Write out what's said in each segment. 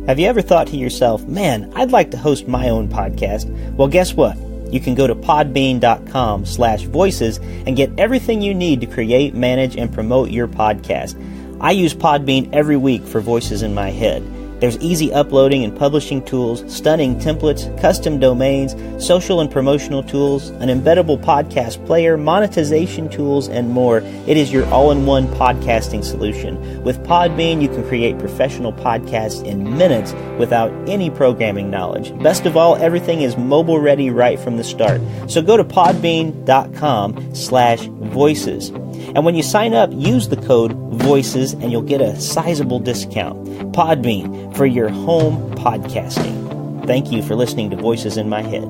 Have you ever thought to yourself, man, I'd like to host my own podcast? Well, guess what? You can go to podbean.com/voices and get everything you need to create, manage, and promote your podcast. I use Podbean every week for Voices in My Head. There's easy uploading and publishing tools, stunning templates, custom domains, social and promotional tools, an embeddable podcast player, monetization tools, and more. It is your all-in-one podcasting solution. With Podbean, you can create professional podcasts in minutes without any programming knowledge. Best of all, everything is mobile ready right from the start. So go to podbean.com/voices. And when you sign up, use the code VOICES and you'll get a sizable discount. Podbean, for your home podcasting. Thank you for listening to Voices in My Head.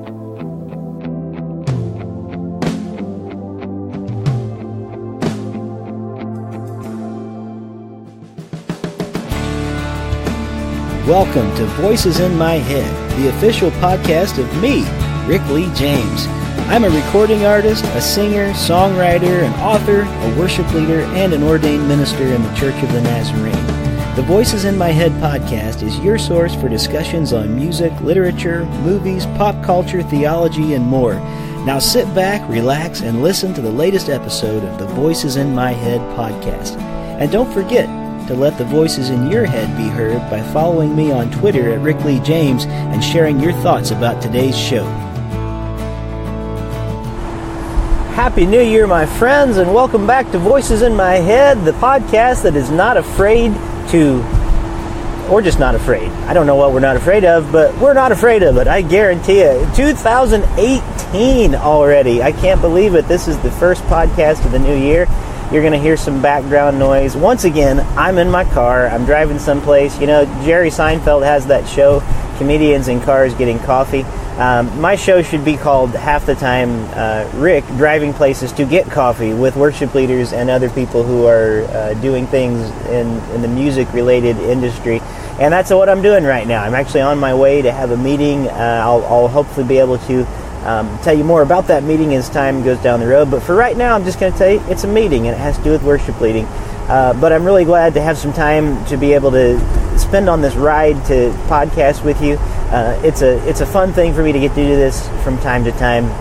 Welcome to Voices in My Head, the official podcast of me, Rick Lee James. I'm a recording artist, a singer, songwriter, an author, a worship leader, and an ordained minister in the Church of the Nazarene. The Voices in My Head podcast is your source for discussions on music, literature, movies, pop culture, theology, and more. Now sit back, relax, and listen to the latest episode of the Voices in My Head podcast. And don't forget to let the voices in your head be heard by following me on Twitter at Rick Lee James and sharing your thoughts about today's show. Happy New Year, my friends, and welcome back to Voices in My Head, the podcast that is not afraid to, or just not afraid. I don't know what we're not afraid of, but we're not afraid of it, I guarantee it. 2018 already. I can't believe it. This is the first podcast of the new year. You're going to hear some background noise. Once again, I'm in my car. I'm driving someplace. You know, Jerry Seinfeld has that show, Comedians in Cars Getting Coffee. My show should be called half the time Rick driving places to get coffee with worship leaders and other people who are doing things in the music related industry, and that's what I'm doing right now. I'm actually on my way to have a meeting. I'll hopefully be able to tell you more about that meeting as time goes down the road, but for right now I'm just going to tell you it's a meeting and it has to do with worship leading. But I'm really glad to have some time to be able to spend on this ride to podcast with you. It's a fun thing for me to get to do this from time to time.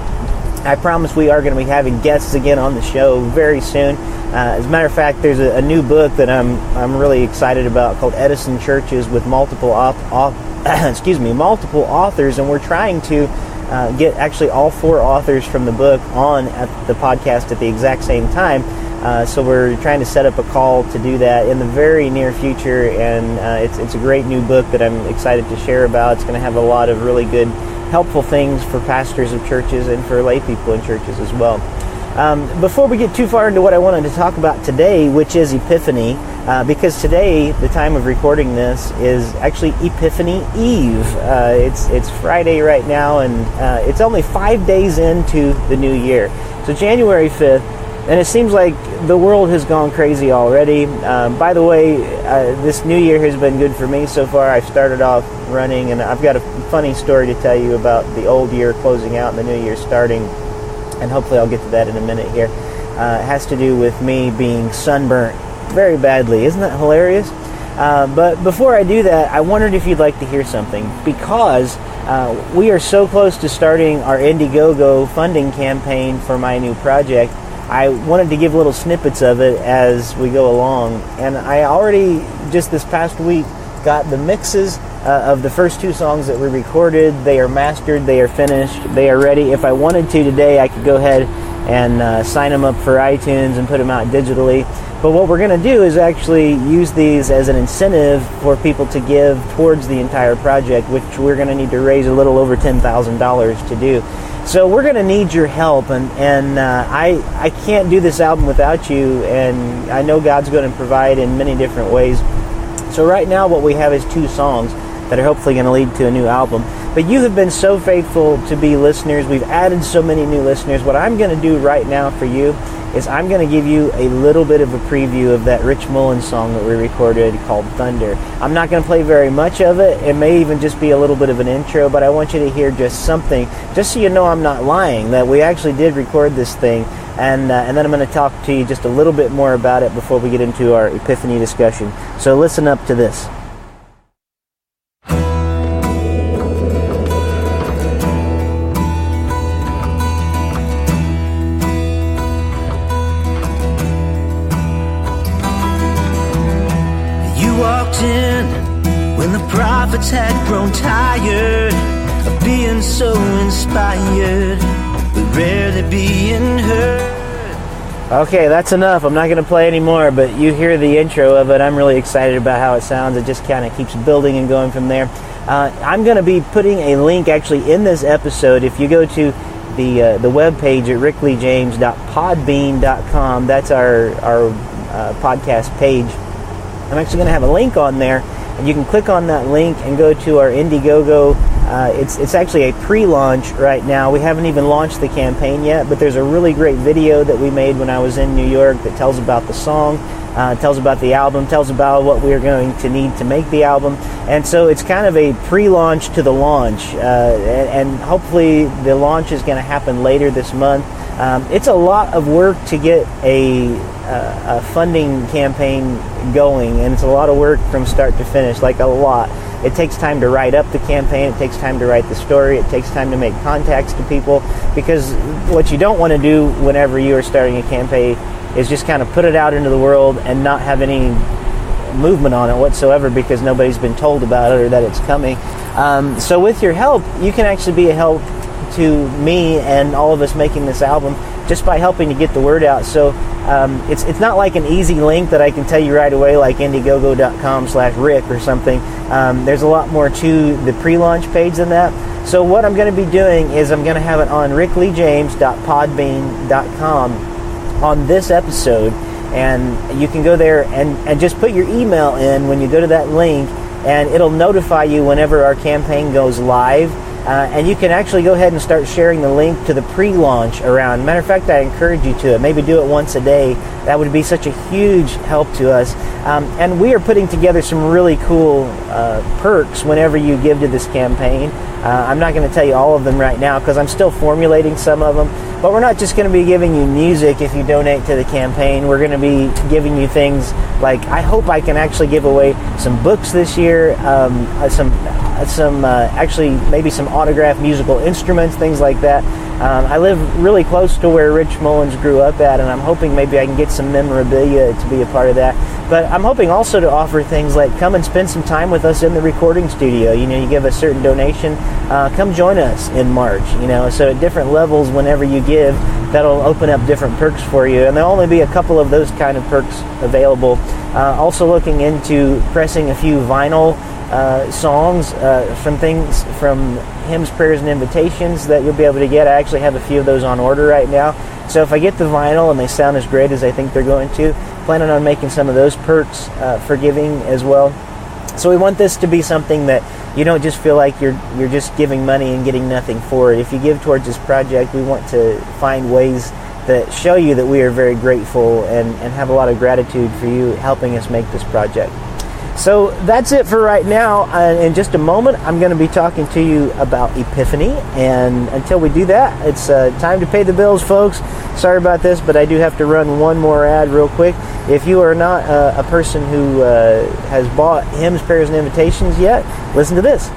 I promise we are going to be having guests again on the show very soon. As a matter of fact, there's a new book that I'm really excited about called Edison Churches with multiple authors, and we're trying to get actually all four authors from the book on at the podcast at the exact same time. So we're trying to set up a call to do that in the very near future, and it's a great new book that I'm excited to share about. It's going to have a lot of really good, helpful things for pastors of churches and for lay people in churches as well. Before we get too far into what I wanted to talk about today, which is Epiphany, because today, the time of recording this, is actually Epiphany Eve. It's Friday right now, and it's only 5 days into the new year. So January 5th, and it seems like the world has gone crazy already. By the way, this new year has been good for me so far. I've started off running, and I've got a funny story to tell you about the old year closing out and the new year starting, and hopefully I'll get to that in a minute here. It has to do with me being sunburnt very badly. Isn't that hilarious? But before I do that, I wondered if you'd like to hear something, because we are so close to starting our Indiegogo funding campaign for my new project. I wanted to give little snippets of it as we go along, and I already, just this past week, got the mixes of the first two songs that we recorded. They are mastered, they are finished, they are ready. If I wanted to today, I could go ahead and sign them up for iTunes and put them out digitally. But what we're going to do is actually use these as an incentive for people to give towards the entire project, which we're going to need to raise a little over $10,000 to do. So we're going to need your help, and I can't do this album without you, and I know God's going to provide in many different ways. So right now what we have is 2 songs that are hopefully going to lead to a new album. But you have been so faithful to be listeners. We've added so many new listeners. What I'm going to do right now for you is I'm going to give you a little bit of a preview of that Rich Mullins song that we recorded called Thunder. I'm not going to play very much of it. It may even just be a little bit of an intro, but I want you to hear just something, just so you know I'm not lying, that we actually did record this thing. And then I'm going to talk to you just a little bit more about it before we get into our Epiphany discussion. So listen up to this. walked in when the prophets had grown tired of being so inspired, but rarely being heard. Okay, that's enough. I'm not going to play anymore, but you hear the intro of it. I'm really excited about how it sounds. It just kind of keeps building and going from there. I'm going to be putting a link actually in this episode. If you go to the webpage at rickleejames.podbean.com, that's our podcast page. I'm actually going to have a link on there, and you can click on that link and go to our Indiegogo. It's actually a pre-launch right now. We haven't even launched the campaign yet, but there's a really great video that we made when I was in New York that tells about the song, tells about the album, tells about what we're going to need to make the album. And so it's kind of a pre-launch to the launch, and hopefully the launch is going to happen later this month. It's a lot of work to get a funding campaign going, and it's a lot of work from start to finish, like a lot. It takes time to write up the campaign, it takes time to write the story, it takes time to make contacts to people, because what you don't want to do whenever you are starting a campaign is just kind of put it out into the world and not have any movement on it whatsoever because nobody's been told about it or that it's coming. So with your help, you can actually be a help to me and all of us making this album just by helping to get the word out. So it's not like an easy link that I can tell you right away, like indiegogo.com/Rick or something. There's a lot more to the pre-launch page than that. So what I'm going to be doing is I'm going to have it on rickleejames.podbean.com on this episode, and you can go there and just put your email in when you go to that link, and it'll notify you whenever our campaign goes live. And you can actually go ahead and start sharing the link to the pre-launch around. Matter of fact, I encourage you to it. Maybe do it once a day. That would be such a huge help to us. And we are putting together some really cool perks whenever you give to this campaign. I'm not going to tell you all of them right now because I'm still formulating some of them. But we're not just going to be giving you music if you donate to the campaign. We're going to be giving you things like, I hope I can actually give away some books this year, actually maybe some autographed musical instruments, things like that. I live really close to where Rich Mullins grew up at, and I'm hoping maybe I can get some memorabilia to be a part of that. But I'm hoping also to offer things like come and spend some time with us in the recording studio. You know, you give a certain donation, come join us in March. You know, so at different levels, whenever you give, that'll open up different perks for you, and there'll only be a couple of those kind of perks available. Also looking into pressing a few vinyl songs from hymns, prayers, and invitations that you'll be able to get. I actually have a few of those on order right now. So if I get the vinyl and they sound as great as I think they're going to, planning on making some of those perks for giving as well. So we want this to be something that you don't just feel like you're just giving money and getting nothing for it. If you give towards this project, we want to find ways that show you that we are very grateful and have a lot of gratitude for you helping us make this project. So that's it for right now. In just a moment, I'm going to be talking to you about Epiphany. And until we do that, it's time to pay the bills, folks. Sorry about this, but I do have to run one more ad real quick. If you are not a person who has bought hymns, prayers, and invitations yet, listen to this.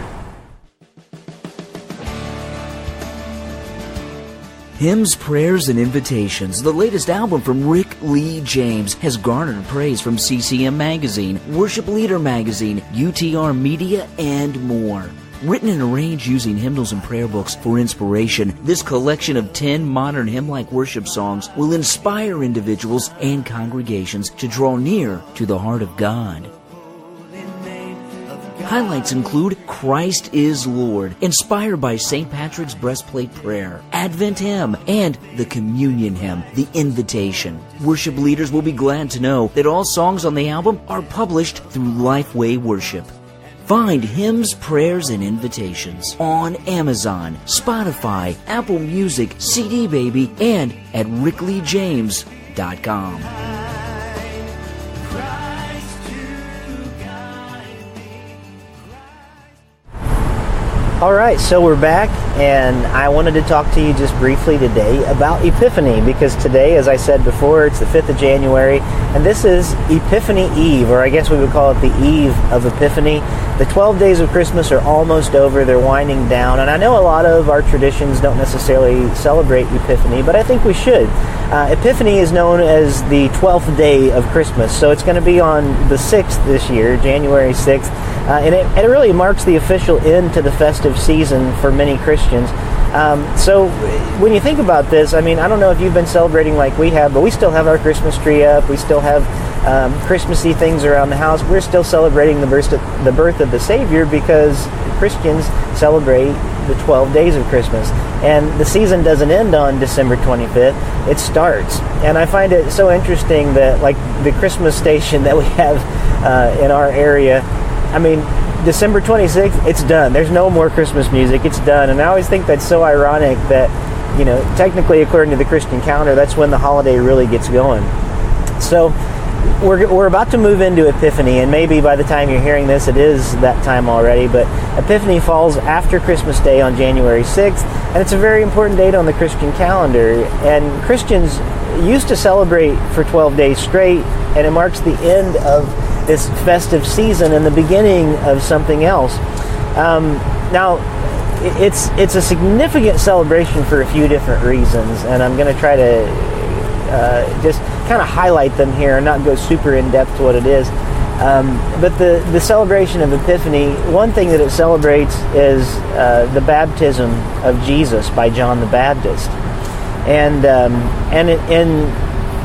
Hymns, Prayers, and Invitations, the latest album from Rick Lee James, has garnered praise from CCM Magazine, Worship Leader Magazine, UTR Media, and more. Written and arranged using hymnals and prayer books for inspiration, this collection of 10 modern hymn-like worship songs will inspire individuals and congregations to draw near to the heart of God. Highlights include Christ is Lord, inspired by St. Patrick's Breastplate Prayer, Advent Hymn, and the Communion Hymn, The Invitation. Worship leaders will be glad to know that all songs on the album are published through Lifeway Worship. Find Hymns, Prayers, and Invitations on Amazon, Spotify, Apple Music, CD Baby, and at rickleejames.com. All right, so we're back, and I wanted to talk to you just briefly today about Epiphany, because today, as I said before, it's the 5th of January, and this is Epiphany Eve, or I guess we would call it the Eve of Epiphany. The 12 days of Christmas are almost over. They're winding down. And I know a lot of our traditions don't necessarily celebrate Epiphany, but I think we should. Epiphany is known as the 12th day of Christmas. So it's going to be on the 6th this year, January 6th. And it really marks the official end to the festive season for many Christians. So when you think about this, I mean, I don't know if you've been celebrating like we have, but we still have our Christmas tree up. We still have Christmassy things around the house. We're still celebrating the birth of the Savior because Christians celebrate the 12 days of Christmas. And the season doesn't end on December 25th. It starts. And I find it so interesting that, like, the Christmas station that we have in our area, I mean, December 26th, it's done. There's no more Christmas music. It's done. And I always think that's so ironic that, you know, technically according to the Christian calendar, that's when the holiday really gets going. So we're about to move into Epiphany, and maybe by the time you're hearing this, it is that time already, but Epiphany falls after Christmas Day on January 6th, and it's a very important date on the Christian calendar. And Christians used to celebrate for 12 days straight, and it marks the end of this festive season and the beginning of something else. Now, it's a significant celebration for a few different reasons, and I'm going to try to just kind of highlight them here and not go super in depth to what it is. But the celebration of Epiphany, one thing that it celebrates is the baptism of Jesus by John the Baptist, and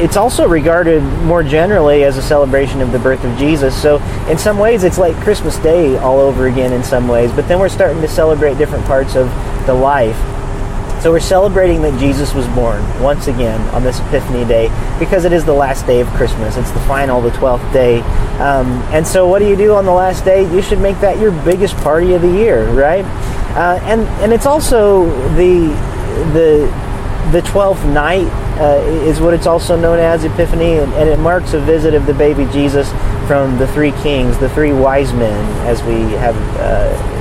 it's also regarded more generally as a celebration of the birth of Jesus. So in some ways it's like Christmas Day all over again in some ways, but then we're starting to celebrate different parts of the life. So we're celebrating that Jesus was born once again on this Epiphany Day because it is the last day of Christmas. It's the 12th day. And so what do you do on the last day? You should make that your biggest party of the year, right? And it's also the 12th night is what it's also known as, Epiphany, and it marks a visit of the baby Jesus from the three kings, the three wise men, as we have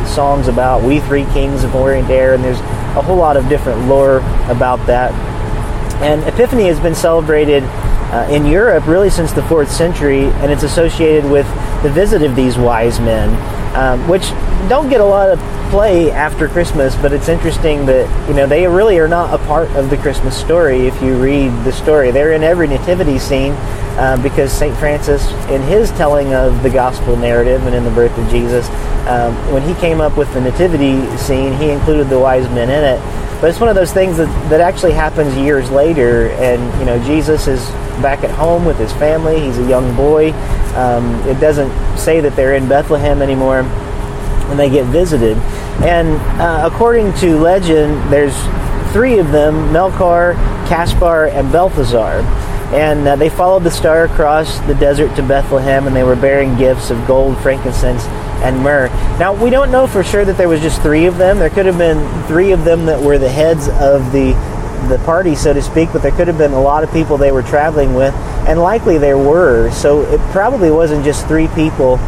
songs about, we three kings of Orient Air, and there's a whole lot of different lore about that. And Epiphany has been celebrated in Europe really since the 4th century, and it's associated with the visit of these wise men, which don't get a lot of play after Christmas, but it's interesting that, you know, they really are not a part of the Christmas story if you read the story. They're in every nativity scene because St. Francis, in his telling of the gospel narrative and in the birth of Jesus, when he came up with the nativity scene, he included the wise men in it. But it's one of those things that actually happens years later, and, you know, Jesus is back at home with his family. He's a young boy. It doesn't say that they're in Bethlehem anymore when they get visited. And according to legend, there's three of them, Melchior, Caspar, and Balthazar. And they followed the star across the desert to Bethlehem, and they were bearing gifts of gold, frankincense, and myrrh. Now, we don't know for sure that there was just three of them. There could have been three of them that were the heads of the party, so to speak, but there could have been a lot of people they were traveling with, and likely there were. So it probably wasn't just three people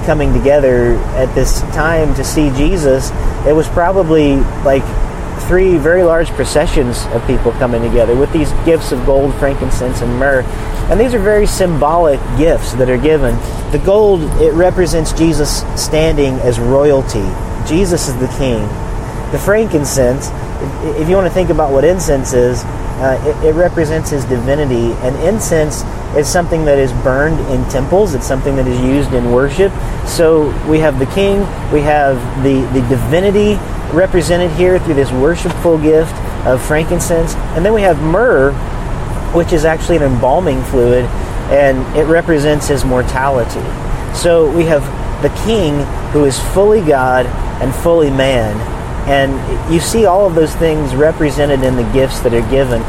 coming together at this time to see Jesus. It was probably like three very large processions of people coming together with these gifts of gold, frankincense, and myrrh. And these are very symbolic gifts that are given. The gold, it represents Jesus standing as royalty. Jesus is the king. The frankincense, if you want to think about what incense is, it represents his divinity. And incense is something that is burned in temples. It's something that is used in worship. So we have the king, we have the divinity represented here through this worshipful gift of frankincense. And then we have myrrh, which is actually an embalming fluid, and it represents his mortality. So we have the king who is fully God and fully man. And you see all of those things represented in the gifts that are given.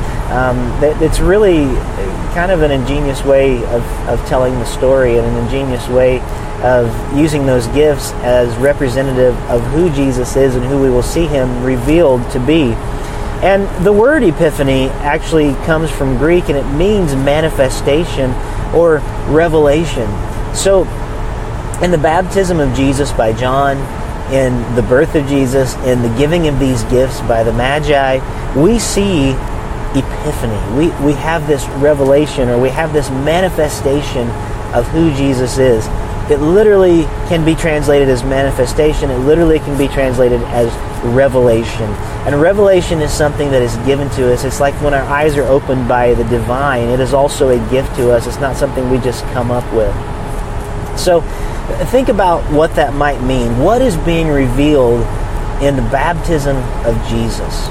It's really kind of an ingenious way of telling the story, and an ingenious way of using those gifts as representative of who Jesus is and who we will see him revealed to be. And the word epiphany actually comes from Greek, and it means manifestation or revelation. So in the baptism of Jesus by John, in the birth of Jesus, in the giving of these gifts by the Magi, we see epiphany. We have this revelation, or we have this manifestation of who Jesus is. it literally can be translated as manifestation. It literally can be translated as revelation. And revelation is something that is given to us. It's like when our eyes are opened by the divine. It is also a gift to us. It's not something we just come up with. So think about what that might mean. What is being revealed in the baptism of Jesus?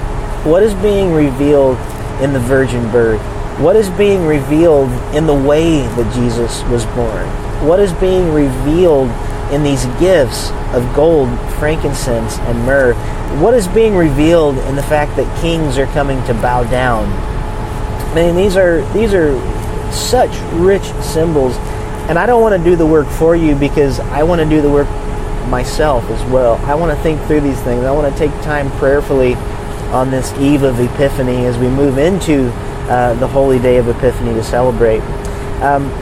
What is being revealed in the virgin birth? What is being revealed in the way that Jesus was born? What is being revealed in these gifts of gold, frankincense, and myrrh? What is being revealed in the fact that kings are coming to bow down? I mean, these are such rich symbols, and I don't want to do the work for you because I want to do the work myself as well. I want to think through these things. I want to take time prayerfully on this eve of Epiphany as we move into the holy day of Epiphany to celebrate.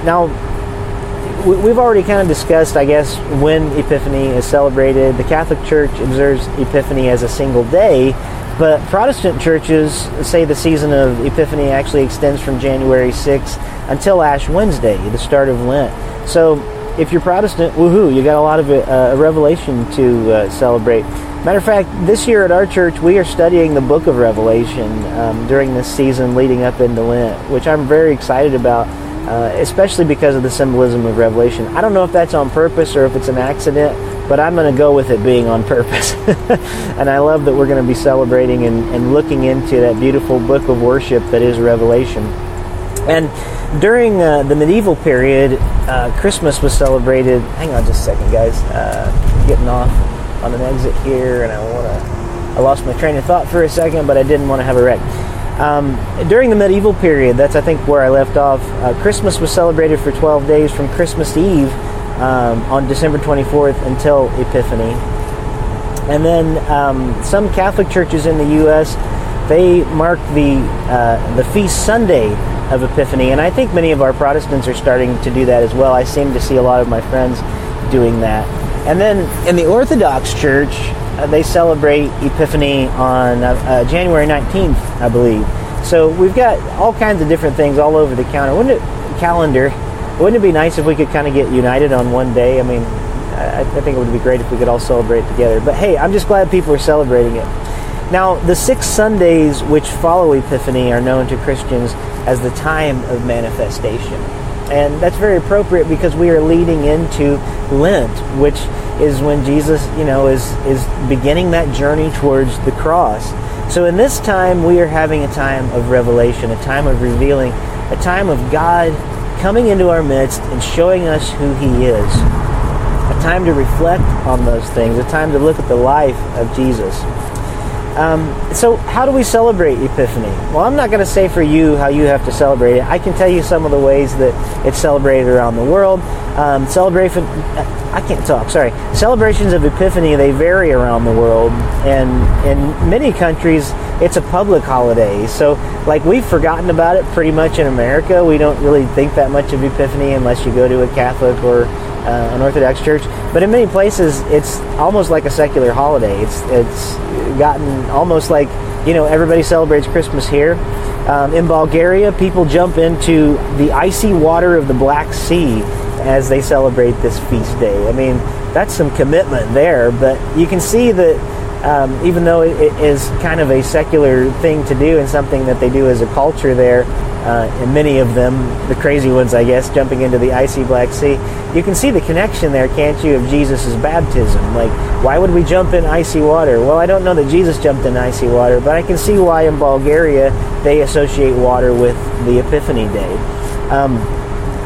Now, we've already kind of discussed, I guess, when Epiphany is celebrated. The Catholic Church observes Epiphany as a single day, but Protestant churches say the season of Epiphany actually extends from January 6th until Ash Wednesday, the start of Lent. So if you're Protestant, woohoo, you got a lot of Revelation to celebrate. Matter of fact, this year at our church, we are studying the book of Revelation during this season leading up into Lent, which I'm very excited about, especially because of the symbolism of Revelation. I don't know if that's on purpose or if it's an accident, but I'm going to go with it being on purpose. And I love that we're going to be celebrating and looking into that beautiful book of worship that is Revelation. And during the medieval period, Christmas was celebrated. Hang on just a second, guys. Getting off on an exit here, and I lost my train of thought for a second, but I didn't want to have a wreck. During the medieval period, that's I think where I left off, Christmas was celebrated for 12 days from Christmas Eve on December 24th until Epiphany. And then some Catholic churches in the U.S., they mark the feast Sunday of Epiphany, and I think many of our Protestants are starting to do that as well. I seem to see a lot of my friends doing that. And then in the Orthodox Church, they celebrate Epiphany on January 19th, I believe. So we've got all kinds of different things all over the calendar. Wouldn't it be nice if we could kind of get united on one day? I mean, I think it would be great if we could all celebrate together. But hey, I'm just glad people are celebrating it. Now, the 6 Sundays which follow Epiphany are known to Christians as the time of manifestation. And that's very appropriate because we are leading into Lent, which is when Jesus, is beginning that journey towards the cross. So in this time, we are having a time of revelation, a time of revealing, a time of God coming into our midst and showing us who He is. A time to reflect on those things, a time to look at the life of Jesus. So how do we celebrate Epiphany? Well, I'm not going to say for you how you have to celebrate it. I can tell you some of the ways that it's celebrated around the world. Celebrations of Epiphany, they vary around the world. And in many countries, it's a public holiday. So, like, we've forgotten about it pretty much in America. We don't really think that much of Epiphany unless you go to a Catholic or an Orthodox church. But in many places, it's almost like a secular holiday. It's gotten almost like, everybody celebrates Christmas here. In Bulgaria, people jump into the icy water of the Black Sea as they celebrate this feast day. I mean, that's some commitment there, but you can see that even though it is kind of a secular thing to do and something that they do as a culture there, and many of them, the crazy ones, I guess, jumping into the icy Black Sea, you can see the connection there, can't you, of Jesus' baptism? Like, why would we jump in icy water? Well, I don't know that Jesus jumped in icy water, but I can see why in Bulgaria they associate water with the Epiphany Day.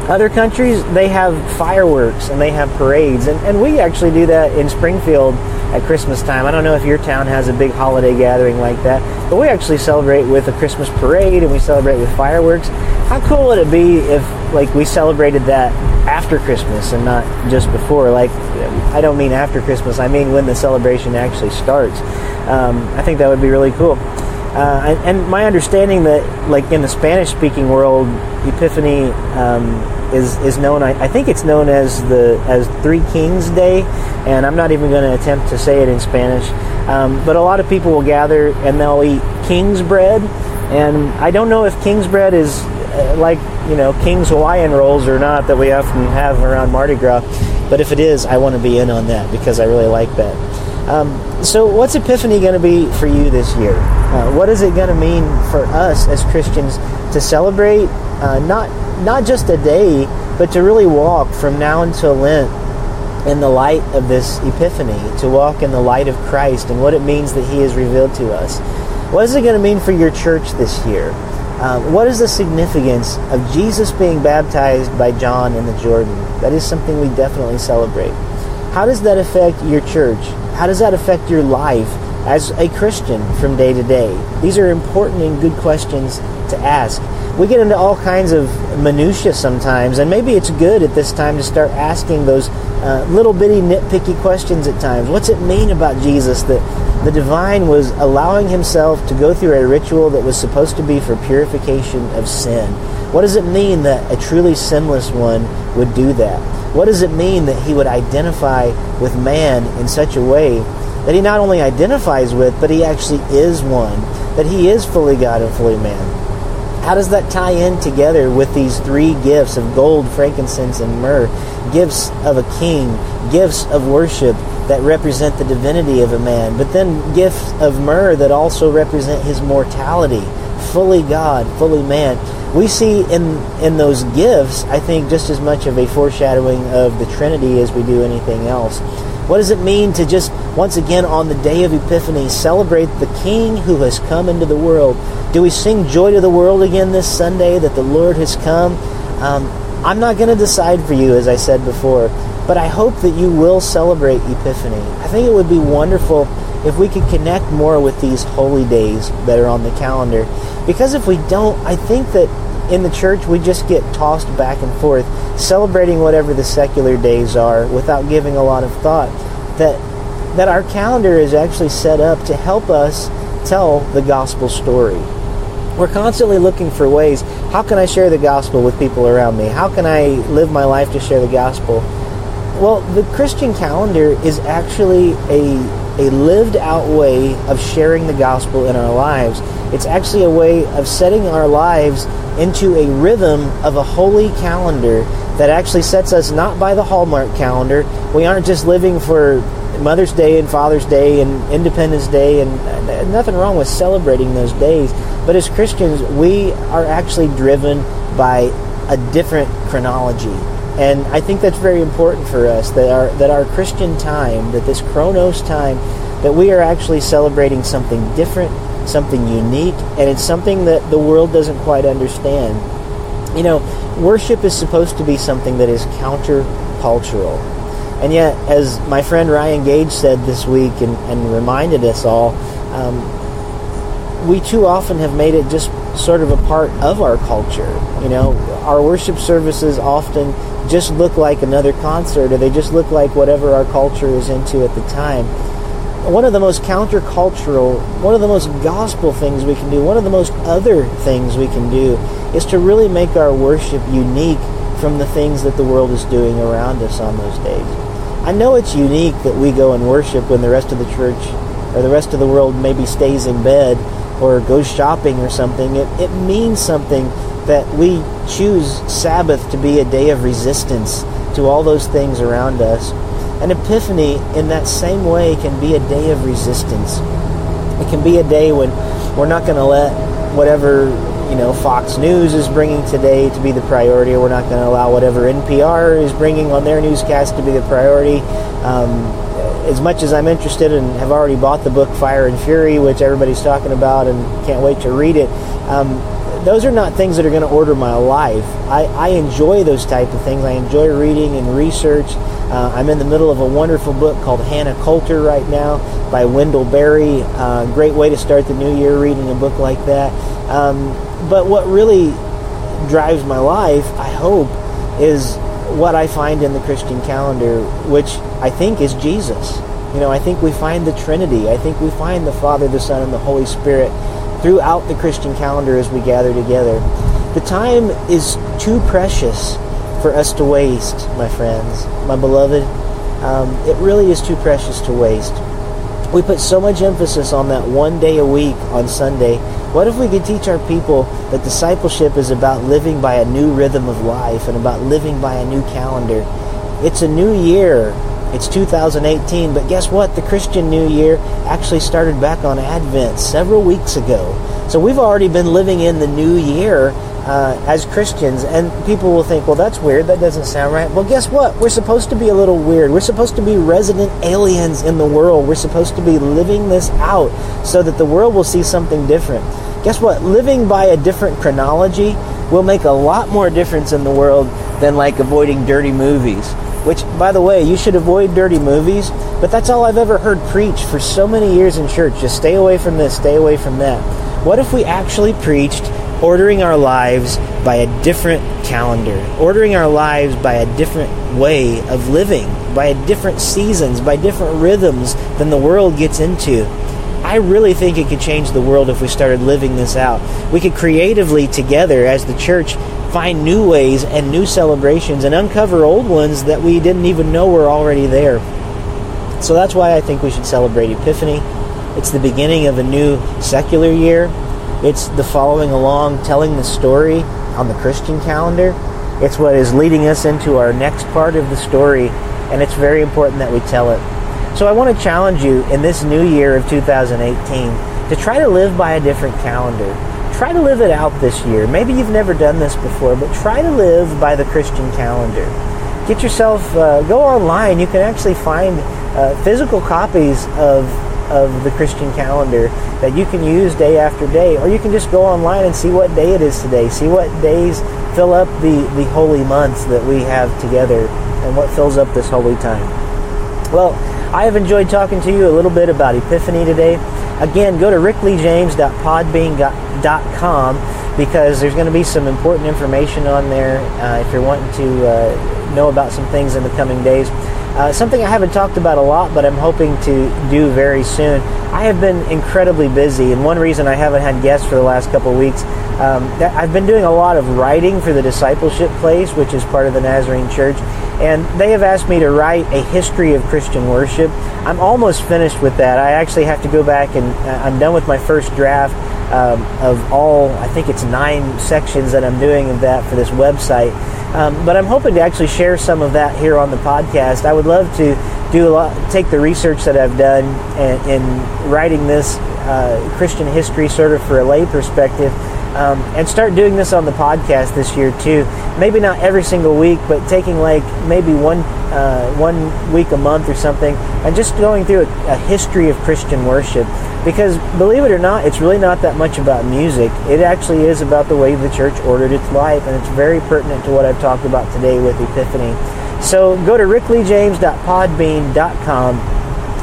Other countries, they have fireworks and they have parades, and we actually do that in Springfield at Christmas time. I don't know if your town has a big holiday gathering like that, but we actually celebrate with a Christmas parade and we celebrate with fireworks. How cool would it be if, like, we celebrated that after Christmas and not just before? Like, I don't mean after Christmas, I mean when the celebration actually starts. I think that would be really cool. And my understanding that, like, in the Spanish-speaking world, Epiphany is known. I think it's known as Three Kings Day, and I'm not even going to attempt to say it in Spanish. But a lot of people will gather and they'll eat king's bread, and I don't know if king's bread is like King's Hawaiian rolls or not that we often have around Mardi Gras. But if it is, I want to be in on that because I really like that. So what's Epiphany going to be for you this year? What is it going to mean for us as Christians to celebrate not just a day, but to really walk from now until Lent in the light of this Epiphany, to walk in the light of Christ and what it means that He has revealed to us? What is it going to mean for your church this year? What is the significance of Jesus being baptized by John in the Jordan? That is something we definitely celebrate. How does that affect your church? How does that affect your life as a Christian from day to day? These are important and good questions to ask. We get into all kinds of minutiae sometimes, and maybe it's good at this time to start asking those little bitty nitpicky questions at times. What's it mean about Jesus that the divine was allowing Himself to go through a ritual that was supposed to be for purification of sin? What does it mean that a truly sinless one would do that? What does it mean that He would identify with man in such a way that He not only identifies with, but He actually is one, that He is fully God and fully man? How does that tie in together with these three gifts of gold, frankincense, and myrrh? Gifts of a king, gifts of worship that represent the divinity of a man, but then gifts of myrrh that also represent His mortality, fully God, fully man. We see in those gifts, I think, just as much of a foreshadowing of the Trinity as we do anything else. What does it mean to just, once again, on the day of Epiphany, celebrate the King who has come into the world? Do we sing Joy to the World again this Sunday, that the Lord has come? I'm not going to decide for you, as I said before, but I hope that you will celebrate Epiphany. I think it would be wonderful if we could connect more with these holy days that are on the calendar. Because if we don't, I think that in the church we just get tossed back and forth, celebrating whatever the secular days are without giving a lot of thought that our calendar is actually set up to help us tell the gospel story. We're constantly looking for ways, how can I share the gospel with people around me? How can I live my life to share the gospel? Well, the Christian calendar is actually a lived out way of sharing the gospel in our lives. It's actually a way of setting our lives into a rhythm of a holy calendar that actually sets us not by the Hallmark calendar. We aren't just living for Mother's Day and Father's Day and Independence Day, and nothing wrong with celebrating those days. But as Christians, we are actually driven by a different chronology. And I think that's very important for us, that our Christian time, that this Chronos time, that we are actually celebrating something different, something unique, and it's something that the world doesn't quite understand. You know, worship is supposed to be something that is counter-cultural. And yet, as my friend Ryan Gage said this week and reminded us all, we too often have made it just sort of a part of our culture. You know, our worship services often just look like another concert, or they just look like whatever our culture is into at the time. One of the most countercultural, one of the most gospel things we can do, one of the most other things we can do is to really make our worship unique from the things that the world is doing around us on those days. I know it's unique that we go and worship when the rest of the church or the rest of the world maybe stays in bed or goes shopping or something. It means something that we choose Sabbath to be a day of resistance to all those things around us. And Epiphany, in that same way, can be a day of resistance. It can be a day when we're not going to let whatever, Fox News is bringing today to be the priority, or we're not going to allow whatever NPR is bringing on their newscast to be the priority. As much as I'm interested and have already bought the book Fire and Fury, which everybody's talking about and can't wait to read it, those are not things that are going to order my life. I enjoy those type of things. I enjoy reading and research. I'm in the middle of a wonderful book called Hannah Coulter right now by Wendell Berry. Great way to start the new year, reading a book like that. But what really drives my life, I hope, is what I find in the Christian calendar, which I think is Jesus. I think we find the Trinity. I think we find the Father, the Son, and the Holy Spirit throughout the Christian calendar as we gather together. The time is too precious for us to waste, my friends, my beloved. It really is too precious to waste. We put so much emphasis on that one day a week on Sunday. What if we could teach our people that discipleship is about living by a new rhythm of life and about living by a new calendar? It's a new year. It's 2018, but guess what? The Christian New Year actually started back on Advent several weeks ago. So we've already been living in the new year as Christians, and people will think, well, that's weird. That doesn't sound right. Well, guess what? We're supposed to be a little weird. We're supposed to be resident aliens in the world. We're supposed to be living this out so that the world will see something different. Guess what? Living by a different chronology will make a lot more difference in the world than like avoiding dirty movies. Which, by the way, you should avoid dirty movies, but that's all I've ever heard preached for so many years in church. Just stay away from this, stay away from that. What if we actually preached ordering our lives by a different calendar, ordering our lives by a different way of living, by different seasons, by different rhythms than the world gets into? I really think it could change the world if we started living this out. We could creatively together as the church find new ways and new celebrations and uncover old ones that we didn't even know were already there. So that's why I think we should celebrate Epiphany. It's the beginning of a new secular year. It's the following along, telling the story on the Christian calendar. It's what is leading us into our next part of the story, and it's very important that we tell it. So I want to challenge you in this new year of 2018 to try to live by a different calendar. Try to live it out this year. Maybe you've never done this before, but try to live by the Christian calendar. Get yourself, go online. You can actually find physical copies of the Christian calendar that you can use day after day, or you can just go online and see what day it is today. See what days fill up the holy months that we have together and what fills up this holy time. Well, I have enjoyed talking to you a little bit about Epiphany today. Again, go to rickleejames.podbean.com because there's going to be some important information on there if you're wanting to know about some things in the coming days. Something I haven't talked about a lot, but I'm hoping to do very soon. I have been incredibly busy, and one reason I haven't had guests for the last couple of weeks, I've been doing a lot of writing for the Discipleship Place, which is part of the Nazarene Church, and they have asked me to write a history of Christian worship. I'm almost finished with that. I actually have to go back and I'm done with my first draft of all, I think it's 9 sections that I'm doing of that for this website. But I'm hoping to actually share some of that here on the podcast. I would love to take the research that I've done in writing this Christian history sort of for a lay perspective and start doing this on the podcast this year too. Maybe not every single week, but taking like maybe one week a month or something and just going through a history of Christian worship. Because believe it or not, it's really not that much about music. It actually is about the way the church ordered its life, and it's very pertinent to what I've talked about today with Epiphany. So go to rickleejames.podbean.com.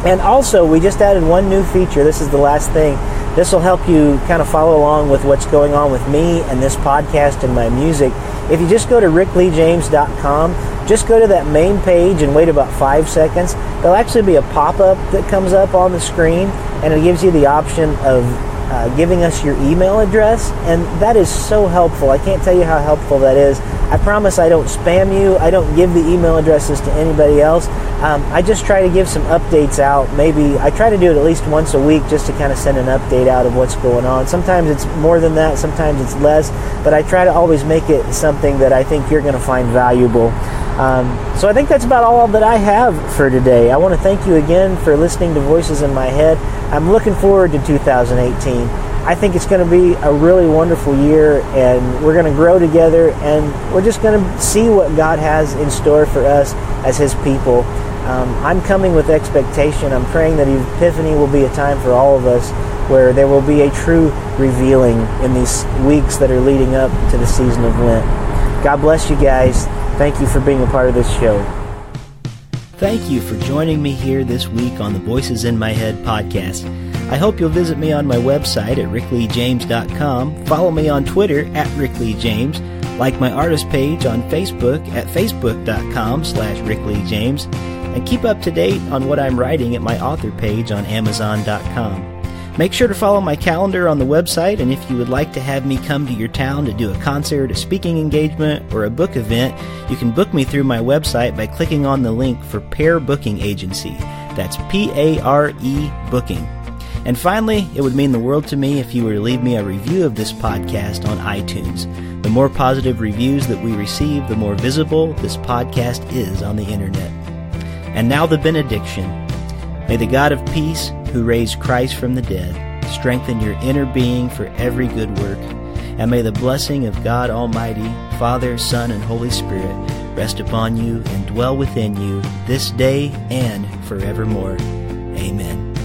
And also, we just added one new feature. This is the last thing. This will help you kind of follow along with what's going on with me and this podcast and my music. If you just go to rickleejames.com, just go to that main page and wait about 5 seconds. There'll actually be a pop-up that comes up on the screen, and it gives you the option of giving us your email address, and that is so helpful. I can't tell you how helpful that is. I promise I don't spam you. I don't give the email addresses to anybody else. I just try to give some updates out. Maybe I try to do it at least once a week just to kind of send an update out of what's going on. Sometimes it's more than that, sometimes it's less, but I try to always make it something that I think you're going to find valuable. So I think that's about all that I have for today. I want to thank you again for listening to Voices in My Head. I'm looking forward to 2018. I think it's going to be a really wonderful year, and we're going to grow together, and we're just going to see what God has in store for us as His people. I'm coming with expectation. I'm praying that Epiphany will be a time for all of us where there will be a true revealing in these weeks that are leading up to the season of Lent. God bless you guys. Thank you for being a part of this show. Thank you for joining me here this week on the Voices in My Head podcast. I hope you'll visit me on my website at rickleejames.com, follow me on Twitter at rickleejames, like my artist page on Facebook at facebook.com/rickleejames, and keep up to date on what I'm writing at my author page on amazon.com. Make sure to follow my calendar on the website, and if you would like to have me come to your town to do a concert, a speaking engagement, or a book event, you can book me through my website by clicking on the link for Pair Booking Agency. That's Pare Booking. And finally, it would mean the world to me if you were to leave me a review of this podcast on iTunes. The more positive reviews that we receive, the more visible this podcast is on the internet. And now the benediction. May the God of peace, who raised Christ from the dead, strengthen your inner being for every good work. And may the blessing of God Almighty, Father, Son, and Holy Spirit rest upon you and dwell within you this day and forevermore. Amen.